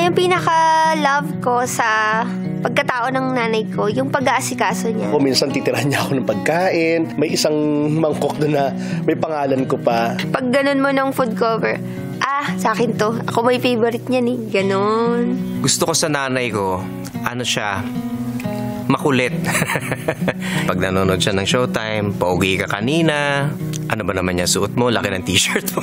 yung pinaka-love ko sa pagkatao ng nanay ko, yung pag-aasikaso niya. O minsan titirahan niya ako ng pagkain. May isang mangkok doon na may pangalan ko pa. Pag ganun mo ng food cover, sa akin to. Ako may favorite niya ni. Ganon. Gusto ko sa nanay ko, ano siya, makulit. Pag nanonood siya ng Showtime, pauwi ka kanina, ano ba naman niya suot mo? Laki ng t-shirt mo.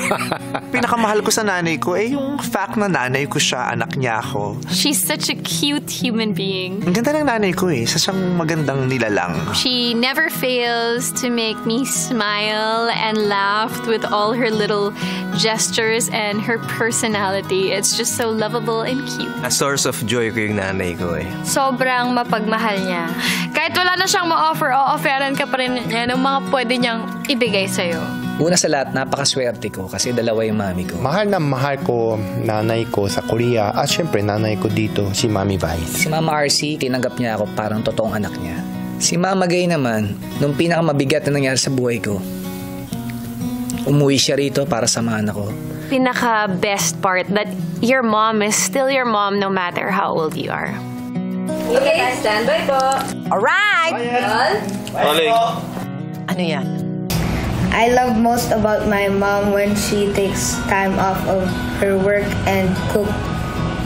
Pinakamahal ko sa nanay ko, yung fact na nanay ko siya, anak niya ako. She's such a cute human being. Ang ganda ng nanay ko Isa siyang magandang nilalang. She never fails to make me smile and laugh with all her little gestures and her personality. It's just so lovable and cute. A source of joy ko yung nanay ko Sobrang mapagmahal niya. Kahit wala na siyang ma-offer, o-offeran ka pa rin niya ng mga pwede niyang ibigay sa'yo. Una sa lahat, napakaswerte ko kasi dalawa yung mami ko. Mahal na mahal ko nanay ko sa Korea at syempre nanay ko dito, si Mami Vice. Si Mama RC, tinanggap niya ako parang totoong anak niya. Si Mama Gay naman, nung pinakamabigat na nangyari sa buhay ko, umuwi siya rito para samahan ako. Pinaka-best part that your mom is still your mom no matter how old you are. Okay, standby po. Alright! Oling. Ano yan? I love most about my mom when she takes time off of her work and cook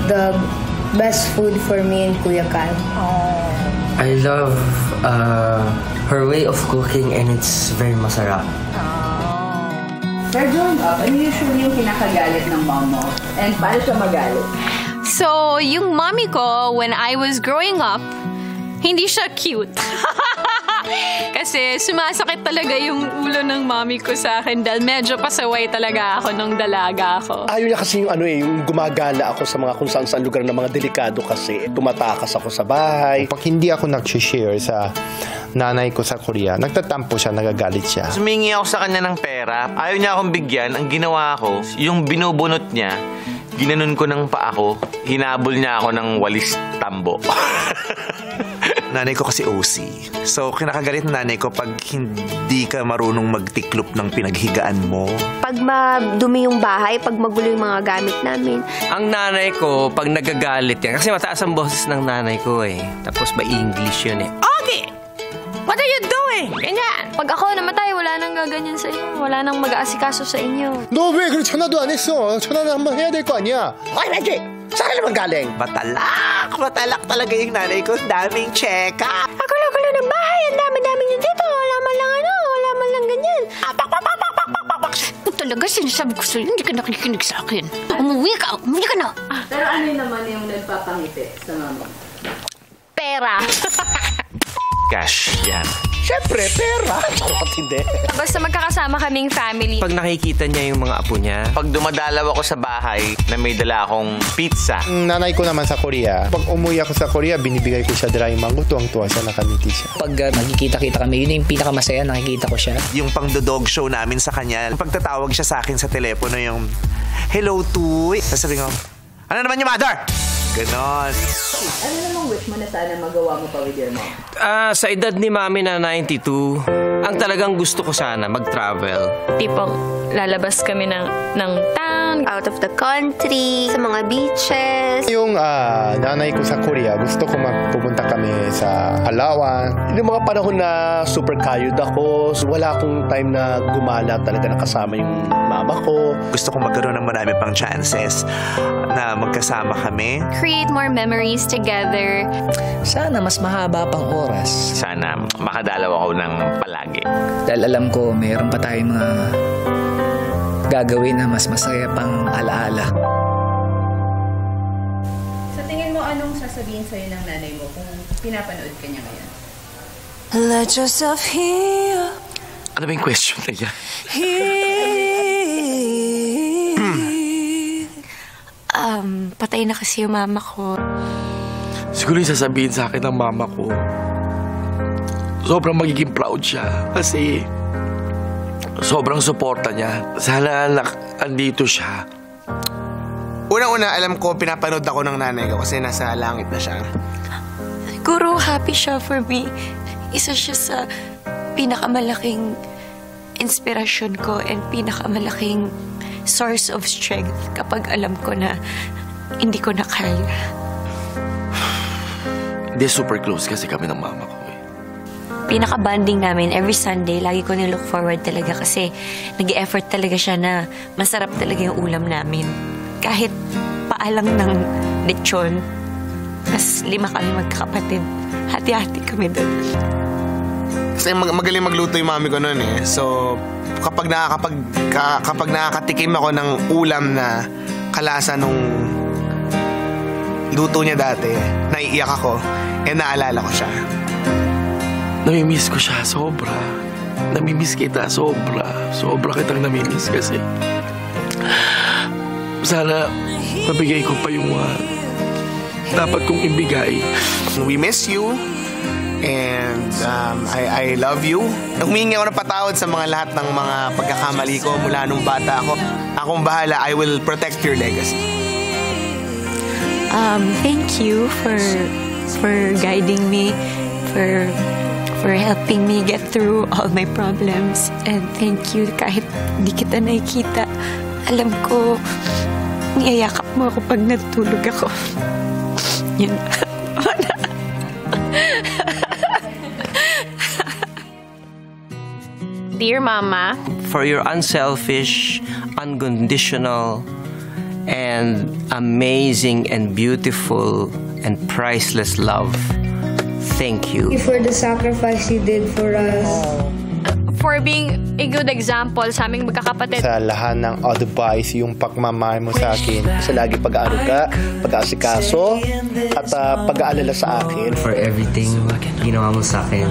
the best food for me and Kuya Kyle. I love her way of cooking and it's very masarap. Sir, growing up, ano usually yung kinakagalit ng mom mo? And paano siya magalit? So, yung mommy ko, when I was growing up, hindi siya cute. Kasi sumasakit talaga yung ulo ng mommy ko sa akin dahil medyo pasaway talaga ako nung dalaga ako. Ayaw niya kasi yung yung gumagala ako sa mga kung saan lugar na mga delikado kasi. Tumatakas ako sa bahay. Pag hindi ako nag-share sa nanay ko sa Korea, nagtatampo siya, nagagalit siya. Sumingi ako sa kanya ng pera. Ayaw niya akong bigyan. Ang ginawa ko, yung binubunot niya, ginanon ko ng paa ko, hinabol niya ako ng walis tambo. Nanay ko kasi OC. So, kinakagalit na nanay ko pag hindi ka marunong magtiklop ng pinaghigaan mo. Pag madumi yung bahay, pag magulo yung mga gamit namin. Ang nanay ko, pag nagagalit yan, kasi mataas ang boses ng nanay ko Tapos ba English yun Okay! What are you doing? Ganyan! Pag ako namatay, wala nang gaganyan sa inyo. Wala nang mag-aasikaso sa inyo. 너 왜 그래 전화도 안 했어? 전화는 한번 해야 될 거 아니야? Ay, Reggie! Saan ka naman galing? Matalak talaga yung nanay ko. Daming check-up. Magulo-gulo ng bahay. Ang dami-dami niyo dito. Wala man lang ganyan. Talaga, sinasabi ko sa'yo, hindi ka nakikinig sa akin. Umuwi ka na. Pero ano naman yung nagpapangiti sa mama? Pera. Cash, yan. Siyempre, pera. Charot, hindi. Basta magkakasama kaming family. Pag nakikita niya yung mga apo niya, Pag dumadalaw ako sa bahay na may dala akong pizza, Nanay ko naman sa Korea. Pag umuwi ako sa Korea, binibigay ko siya dry mango. Tuwang-tuwa siya, nakangiti siya. Pag nagkikita-kita kami, yun yung pinakamasaya, nakikita ko siya. yung pang-dog show namin sa kanya, pagtatawag siya sa akin sa telepono yung, "Hello, Tuy." Sasabi ko, "Ano naman yung mother?" Ganon. Ano namang wish mo na sana magawa mo pa with your mom? sa edad ni mami na 92, ang talagang gusto ko sana mag-travel. Tipong lalabas kami ng town, Out of the country, sa mga beaches. Yung nanay ko sa Korea, gusto ko pupunta kami sa Palawan. Yung mga panahon na super kayod ako, wala akong time na gumala talaga na kasama yung mama ko. Gusto kong magkaroon ng marami pang chances na magkasama kami. create more memories together. Sana mas mahaba pang oras. Sana makadalaw ako ng palagi. Dahil alam ko, mayroon pa tayong mga gagawin na mas masaya pang alaala. Sa tingin mo, anong sasabihin sa'yo ng nanay mo kung pinapanood ka niya ngayon? Let yourself heal. Ano ba yung question na yan? Patay na kasi yung mama ko. Siguro yung sasabihin sa akin ng mama ko, sobrang magiging proud siya kasi sobrang suporta niya. Sana andito siya. Unang-una, alam ko, pinapanood ako ng nanay ko kasi nasa langit na siya. Siguro happy siya for me. Isa siya sa pinakamalaking inspirasyon ko and pinakamalaking source of strength kapag alam ko na hindi ko na kaya. Hindi, super close kasi kami ng mama ko eh. Pinaka-bonding namin every Sunday, lagi ko nilook forward talaga kasi nag-e-effort talaga siya na masarap talaga yung ulam namin. Kahit paalang ng lechon, mas 5 kami magkakapatid. Hati-hati kami doon. Kasi magaling magluto yung mami ko noon eh. So, kapag nakakatikim ako ng ulam na kalasa nung luto niya dati, naiiyak ako, naalala ko siya. Namimiss ko siya, sobra. Namimiss kita, sobra. Sobra kitang namimiss kasi sana mabigay ko pa yung dapat kong ibigay. We miss you and I love you. Humingi ako ng patawad sa mga lahat ng mga pagkakamali ko mula nung bata ako. Akong bahala, I will protect your legacy. Thank you for guiding me, for helping me get through all my problems. And thank you kahit di kita nakikita. Alam ko, niyayakap mo ako pag natulog ako. Yun. Dear Mama, For your unselfish, unconditional, and amazing and beautiful and priceless love, thank you. For the sacrifice you did for us. for being a good example sa aming magkakapatid. Sa lahat ng advice, yung pagmamahal mo sa akin. Sa lagi pag-aaruga, pag-aasikaso, at pag-aalala sa akin. For everything ginawa mo sa akin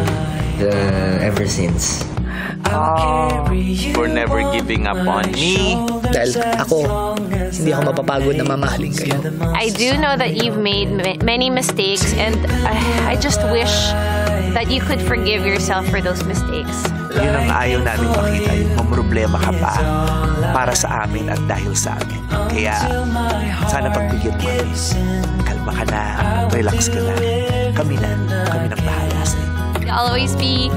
ever since. For never giving up on me. Dahil ako, hindi ako mapapagod na mamahalin kayo. I do know that you've made many mistakes and I just wish that you could forgive yourself for those mistakes. Yun ang ayaw namin makita, yung mamroblema ka pa para sa amin at dahil sa amin. Kaya sana pagbigyan mo kami. Kalma ka na, relax ka na. Kami nang bahala sa'yo. I'll always be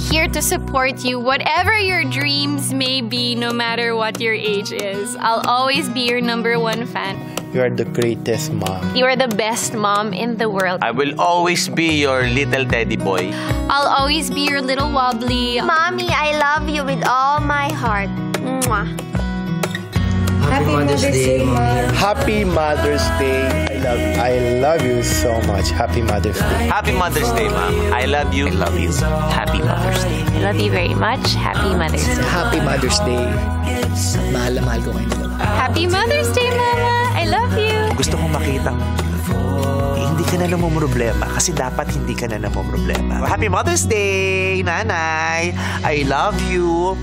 here to support you, whatever your dreams may be, no matter what your age is. I'll always be your #1 fan. You are the greatest mom. You are the best mom in the world. I will always be your little teddy boy. I'll always be your little wobbly. Mommy, I love you with all my heart. Mwah. Happy Mother's Day, Mom. Happy Mother's Day. I love you so much. Happy Mother's Day. Happy Mother's Day, Mom. I love you. I love you. Happy Mother's Day. I love you very much. Happy Mother's Day. Happy Mother's Day. Mahal na mahal ko kayo dalawa. Happy Mother's Day, Mama. I love you. Gusto kong makitang hindi ka na namumroblema kasi dapat hindi ka na namumroblema. Happy Mother's Day, Nanay! I love you.